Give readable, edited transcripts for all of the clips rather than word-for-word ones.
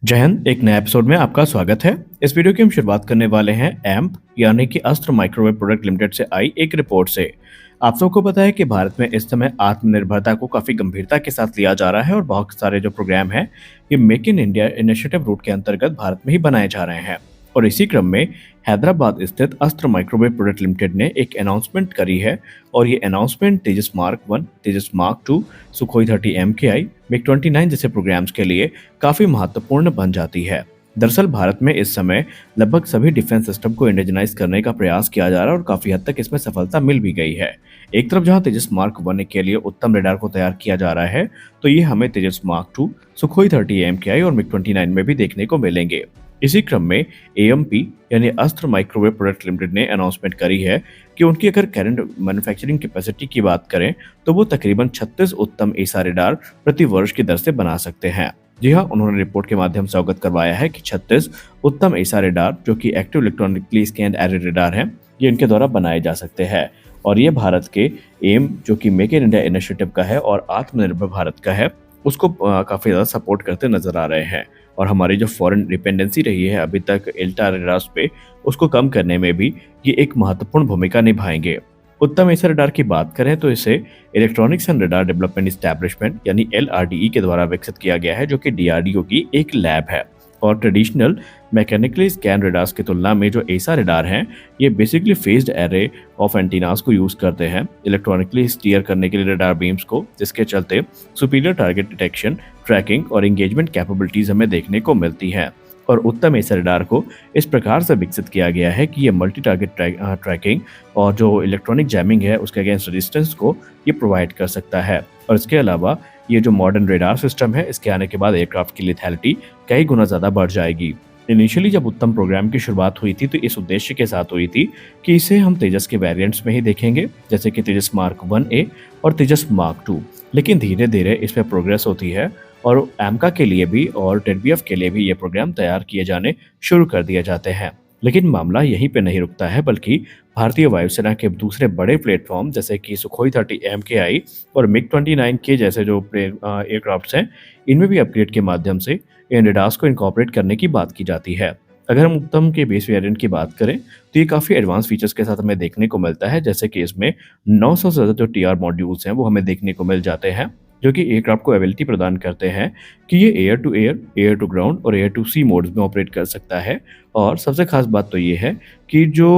जय हिंद। एक नए एपिसोड में आपका स्वागत है। इस वीडियो की हम शुरुआत करने वाले हैं एम्प यानी कि अस्त्र माइक्रोवेव प्रोडक्ट लिमिटेड से आई एक रिपोर्ट से। आप सबको पता है कि भारत में इस समय आत्मनिर्भरता को काफी गंभीरता के साथ लिया जा रहा है और बहुत सारे जो प्रोग्राम हैं ये make in India initiative route के अंतर्गत भारत में ही बनाए जा रहे हैं। और इसी क्रम में हैदराबाद स्थित अस्त्र माइक्रोवेव प्रोडक्ट लिमिटेड ने एक अनाउंसमेंट करी है। और ये अनाउंसमेंट तेजस मार्क 1, तेजस मार्क 2, सुखोई 30 MKI, मिग 29 जैसे प्रोग्राम्स के लिए काफी महत्वपूर्ण बन जाती है। दरअसल भारत में इस समय लगभग सभी डिफेंस सिस्टम को इंडिजनाइज करने का प्रयास किया जा रहा है और काफी हद तक इसमें सफलता मिल भी गई है। एक तरफ जहां तेजस मार्क 1 के लिए उत्तम रेडार को तैयार किया जा रहा है, तो ये हमें तेजस मार्क 2, सुखोई 30 MKI और मिग 29 में भी देखने को मिलेंगे। इसी क्रम में एएमपी यानी अस्त्र माइक्रोवेव प्रोडक्ट लिमिटेड ने अनाउंसमेंट करी है कि उनकी अगर करंट मैन्युफैक्चरिंग कैपेसिटी की बात करें तो वो तकरीबन 36 उत्तम ईसा रेडार प्रति वर्ष की दर से बना सकते हैं। जी हाँ, उन्होंने रिपोर्ट के माध्यम से अवगत करवाया है कि 36 उत्तम ईसा रेडार जो कि active electronically scanned array radar हैं, ये इनके द्वारा बनाए जा सकते हैं। और ये भारत के एम जो कि मेक इन इंडिया इनिशिएटिव का है और आत्मनिर्भर भारत का है, उसको काफी ज्यादा सपोर्ट करते नजर आ रहे हैं। और हमारी जो फॉरेन डिपेंडेंसी रही है अभी तक एल्टा रेडार्स पे, उसको कम करने में भी ये एक महत्वपूर्ण भूमिका निभाएंगे। उत्तम एसर रडार की बात करें तो इसे electronics and radar development establishment यानी LRDE के द्वारा विकसित किया गया है, जो कि DRDO की एक लैब है। और ट्रेडिशनल मैकेनिकली स्कैन रडार्स की तुलना में जो एसा रडार हैं, ये basically phased array of antennas को यूज करते हैं इलेक्ट्रॉनिकली स्टीयर करने के लिए रडार बीम्स को, जिसके चलते सुपीरियर टारगेट डिटेक्शन, ट्रैकिंग और एंगेजमेंट कैपेबिलिटीज हमें देखने को मिलती हैं। और उत्तम एसा रडार को इस प्रकार से विकसित किया गया है कि ये मल्टी टारगेट ट्रैकिंग और जो इलेक्ट्रॉनिक जैमिंग है उसके अगेंस्ट रेजिस्टेंस को ये प्रोवाइड कर सकता है। और इसके अलावा ये जो मॉडर्न रेडार सिस्टम है, इसके आने के बाद एयरक्राफ्ट की लेथैलिटी कई गुना ज़्यादा बढ़ जाएगी। इनिशियली जब उत्तम प्रोग्राम की शुरुआत हुई थी तो इस उद्देश्य के साथ हुई थी कि इसे हम तेजस के वेरिएंट्स में ही देखेंगे, जैसे कि तेजस मार्क 1A और तेजस मार्क 2। लेकिन धीरे धीरे इसमें प्रोग्रेस होती है और एमका के लिए भी और टेडबीएफ के लिए भी ये प्रोग्राम तैयार किए जाने शुरू कर दिए जाते हैं। लेकिन मामला यहीं पे नहीं रुकता है, बल्कि भारतीय वायुसेना के दूसरे बड़े प्लेटफॉर्म जैसे कि सुखोई 30 MKI और मिग 29 के जैसे जो एयरक्राफ्ट्स हैं, इनमें भी अपग्रेड के माध्यम से इन रेडार्स को इनकॉर्पोरेट करने की बात की जाती है। अगर हम उत्तम के बेस वेरिएंट की बात करें तो ये काफ़ी एडवांस फीचर्स के साथ हमें देखने को मिलता है, जैसे कि इसमें 900 से ज़्यादा जो TR मॉड्यूल्स हैं वो हमें देखने को मिल जाते हैं, जो कि एयरक्राफ्ट को एबिलिटी प्रदान करते हैं कि ये air to air, air to ground और एयर टू सी मोड्स में ऑपरेट कर सकता है। और सबसे खास बात तो ये है कि जो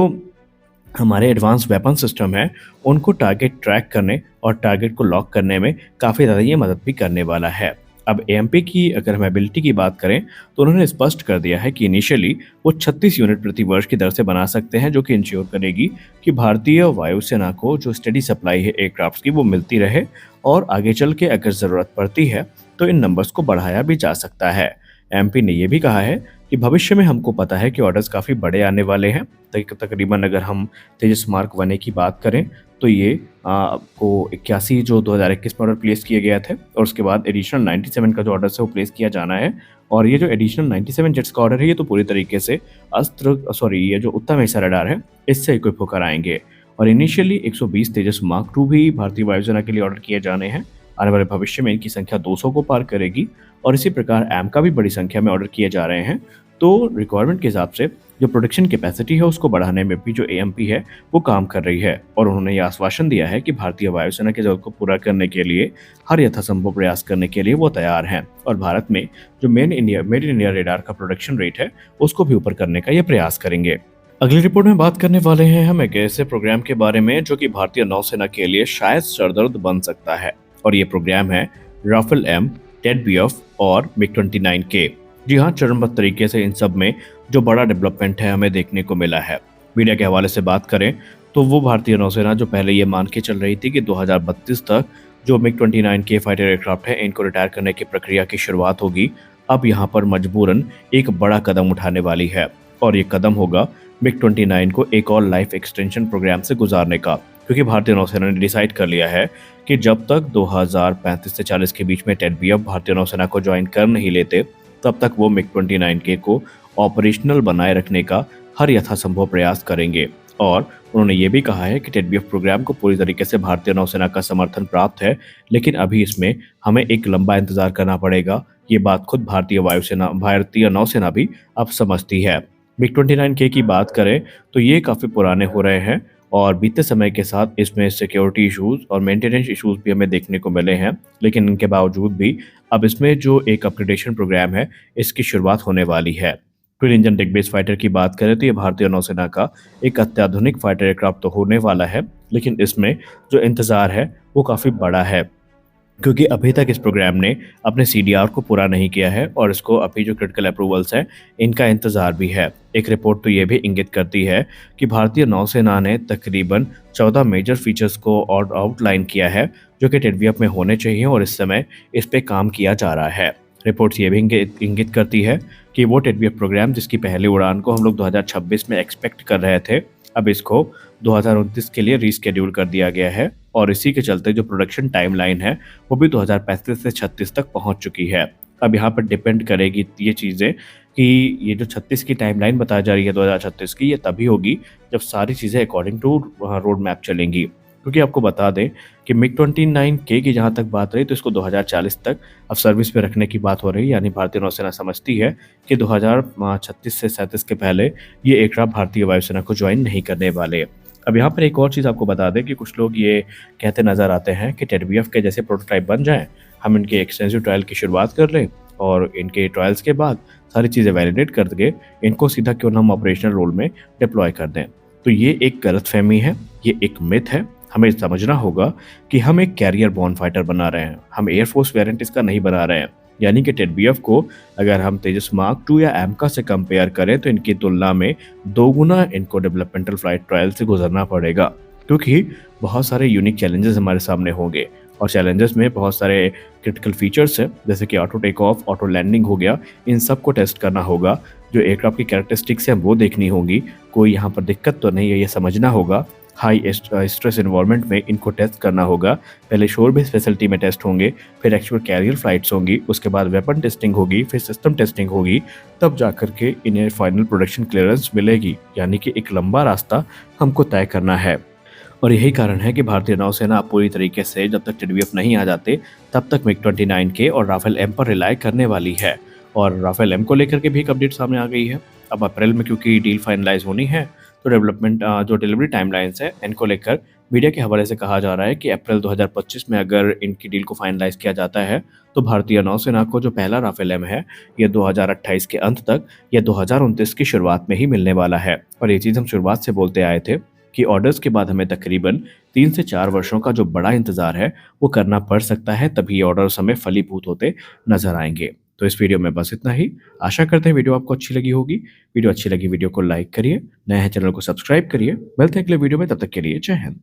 हमारे एडवांस वेपन सिस्टम है, उनको टारगेट ट्रैक करने और टारगेट को लॉक करने में काफ़ी ज़्यादा ये मदद भी करने वाला है। अब एएमपी की अगर हम एबिलिटी की बात करें तो उन्होंने स्पष्ट कर दिया है कि इनिशियली वो 36 यूनिट प्रति वर्ष की दर से बना सकते हैं, जो कि इंश्योर करेगी कि भारतीय वायुसेना को जो स्टेडी सप्लाई है एयरक्राफ्ट्स की वो मिलती रहे। और आगे चल के अगर ज़रूरत पड़ती है तो इन नंबर्स को बढ़ाया भी जा सकता है। एमपी ने यह भी कहा है कि भविष्य में हमको पता है कि ऑर्डर्स काफ़ी बड़े आने वाले हैं। तकरीबन अगर हम तेजस मार्क 1A की बात करें तो ये को 81 जो 2021 में ऑर्डर प्लेस किए गए थे, और उसके बाद एडिशनल 97 का जो ऑर्डर है वो प्लेस किया जाना है। और ये जो एडिशनल 97 जेट्स का ऑर्डर है, ये तो पूरी तरीके से ये जो उत्तम एसा रडार है इससे इक्विप होकर आएंगे। और इनिशियली 120 तेजस मार्क 2 भी भारतीय वायुसेना के लिए ऑर्डर किए जाने हैं। आने वाले भविष्य में इनकी संख्या 200 को पार करेगी। और इसी प्रकार एम का भी बड़ी संख्या में ऑर्डर किए जा रहे हैं। तो रिक्वायरमेंट के हिसाब से जो प्रोडक्शन कैपेसिटी है उसको बढ़ाने में भी जो एएमपी है वो काम कर रही है। और उन्होंने ये आश्वासन दिया है कि भारतीय वायुसेना की जरूरत को पूरा करने के लिए हर यथासंभव प्रयास करने के लिए वो तैयार हैं। और भारत में जो मेड इन इंडिया रेडार का प्रोडक्शन रेट है उसको भी ऊपर करने का ये प्रयास करेंगे। अगली रिपोर्ट में बात करने वाले हैं हम एक ऐसे प्रोग्राम के बारे में जो कि भारतीय नौसेना के लिए शायद सरदर्द बन सकता है। और ये प्रोग्राम है राफेल एम, टेडबीएफ और मिग 29K। जी हाँ, चरणबद्ध तरीके से इन सब में जो बड़ा डेवलपमेंट है हमें देखने को मिला है। मीडिया के हवाले से बात करें तो वो भारतीय नौसेना जो पहले ये मान के चल रही थी कि 2032 तक जो मिग 29K फाइटर एयरक्राफ्ट है इनको रिटायर करने की प्रक्रिया की शुरुआत होगी, अब यहाँ पर मजबूरन एक बड़ा कदम उठाने वाली है। और ये कदम होगा मिग 29 को एक और लाइफ एक्सटेंशन प्रोग्राम से गुजारने का, क्योंकि भारतीय नौसेना ने डिसाइड कर लिया है कि जब तक 2035 से 40 के बीच में टेडबीएफ भारतीय नौसेना को ज्वाइन कर नहीं लेते, तब तक वो मिग 29K को ऑपरेशनल बनाए रखने का हर यथासंभव प्रयास करेंगे। और उन्होंने ये भी कहा है कि टेडबीएफ प्रोग्राम को पूरी तरीके से भारतीय नौसेना का समर्थन प्राप्त है, लेकिन अभी इसमें हमें एक लंबा इंतजार करना पड़ेगा ये बात खुद भारतीय नौसेना भी अब समझती है। मिग-29K की बात करें तो ये काफ़ी पुराने हो रहे हैं और बीते समय के साथ इसमें सिक्योरिटी इश्यूज़ और मेंटेनेंस इश्यूज़ भी हमें देखने को मिले हैं। लेकिन इनके बावजूद भी अब इसमें जो एक अपग्रेडेशन प्रोग्राम है, इसकी शुरुआत होने वाली है। ट्विन इंजन डिग बेस फाइटर की बात करें तो ये भारतीय नौसेना का एक अत्याधुनिक फाइटर एयरक्राफ्ट तो होने वाला है, लेकिन इसमें जो इंतज़ार है, वो काफ़ी बड़ा है। क्योंकि अभी तक इस प्रोग्राम ने अपने सीडीआर को पूरा नहीं किया है और इसको अभी जो क्रिटिकल अप्रूवल्स हैं, इनका इंतज़ार भी है। एक रिपोर्ट तो ये भी इंगित करती है कि भारतीय नौसेना ने तकरीबन 14 मेजर फीचर्स को और आउटलाइन किया है, जो कि टेडवीएफ में होने चाहिए और इस समय इस पे काम किया जा रहा है। रिपोर्ट्स ये भी इंगित करती है कि वो टेडवीएफ प्रोग्राम जिसकी पहली उड़ान को हम लोग 2026 में एक्सपेक्ट कर रहे थे, अब इसको 2029 के लिए रीशेड्यूल कर दिया गया है और इसी के चलते जो प्रोडक्शन टाइमलाइन है, वो भी 2035 से 36 तक पहुंच चुकी है। अब यहाँ पर डिपेंड करेगी ये चीज़ें कि ये जो 36 की टाइमलाइन बताई जा रही है 2036 की, ये तभी होगी जब सारी चीज़ें अकॉर्डिंग टू रोड मैप चलेंगी। क्योंकि आपको बता दें कि मिग-29K की जहाँ तक बात रही तो इसको 2040 तक अब सर्विस में रखने की बात हो रही है, यानी भारतीय नौसेना समझती है कि 2036 से 37 के पहले ये एयरक्राफ्ट भारतीय वायुसेना को ज्वाइन नहीं करने वाले। अब यहाँ पर एक और चीज़ आपको बता दें कि कुछ लोग ये कहते नज़र आते हैं कि टेडवीएफ के जैसे प्रोटोटाइप बन जाएँ, हम इनके एक्सटेंसिव ट्रायल की शुरुआत कर लें और इनके ट्रायल्स के बाद सारी चीज़ें वैलिडेट करके इनको सीधा क्यों ना हम ऑपरेशनल रोल में डिप्लॉय कर दें। तो ये एक गलतफ़हमी है, ये एक मिथ है। हमें समझना होगा कि हम एक कैरियर बॉर्न फाइटर बना रहे हैं, हम एयरफोर्स वेरिएंट इसका नहीं बना रहे हैं। यानी कि टेडवीएफ को अगर हम तेजस मार्क 2 या एमका से कंपेयर करें तो इनकी तुलना में 2 गुना इनको डेवलपमेंटल फ्लाइट ट्रायल से गुजरना पड़ेगा, क्योंकि बहुत सारे यूनिक चैलेंजेस हमारे सामने होंगे और चैलेंजेस में बहुत सारे क्रिटिकल फीचर्स हैं, जैसे कि auto take off, auto landing हो गया, इन सब को टेस्ट करना होगा। जो एयरक्राफ्ट की कैरेक्टरिस्टिक्स हैं वो देखनी होगी, कोई यहाँ पर दिक्कत तो नहीं है ये समझना होगा। हाई स्ट्रेस एनवायरनमेंट में इनको टेस्ट करना होगा। पहले शोर बेस फैसिलिटी में टेस्ट होंगे, फिर एक्चुअल कैरियर फ्लाइट्स होंगी, उसके बाद वेपन टेस्टिंग होगी, फिर सिस्टम टेस्टिंग होगी, तब जाकर के इन्हें फाइनल प्रोडक्शन क्लियरेंस मिलेगी। यानी कि एक लंबा रास्ता हमको तय करना है और यही कारण है कि भारतीय नौसेना पूरी तरीके से जब तक टेडवीएफ नहीं आ जाते तब तक मिग-29K और राफेल एम पर रिलाय करने वाली है। और राफेल एम को लेकर के भी एक अपडेट सामने आ गई है। अब अप्रैल में क्योंकि डील फाइनलाइज होनी है, तो डेवलपमेंट जो डिलीवरी टाइमलाइंस है इनको लेकर मीडिया के हवाले से कहा जा रहा है कि अप्रैल 2025 में अगर इनकी डील को फाइनलाइज किया जाता है तो भारतीय नौसेना को जो पहला राफेल एम है ये 2028 के अंत तक या 2029 की शुरुआत में ही मिलने वाला है। और ये चीज़ हम शुरुआत से बोलते आए थे कि ऑर्डर्स के बाद हमें तकरीबन 3 से 4 वर्षों का जो बड़ा इंतजार है वो करना पड़ सकता है, तभी ये ऑर्डर्स हमें फलीभूत होते नजर आएंगे। तो इस वीडियो में बस इतना ही। आशा करते हैं वीडियो आपको अच्छी लगी होगी। वीडियो अच्छी लगी वीडियो को लाइक करिए, नए हैं चैनल को सब्सक्राइब करिए। मिलते हैं अगले वीडियो में, तब तक के लिए जय हिंद।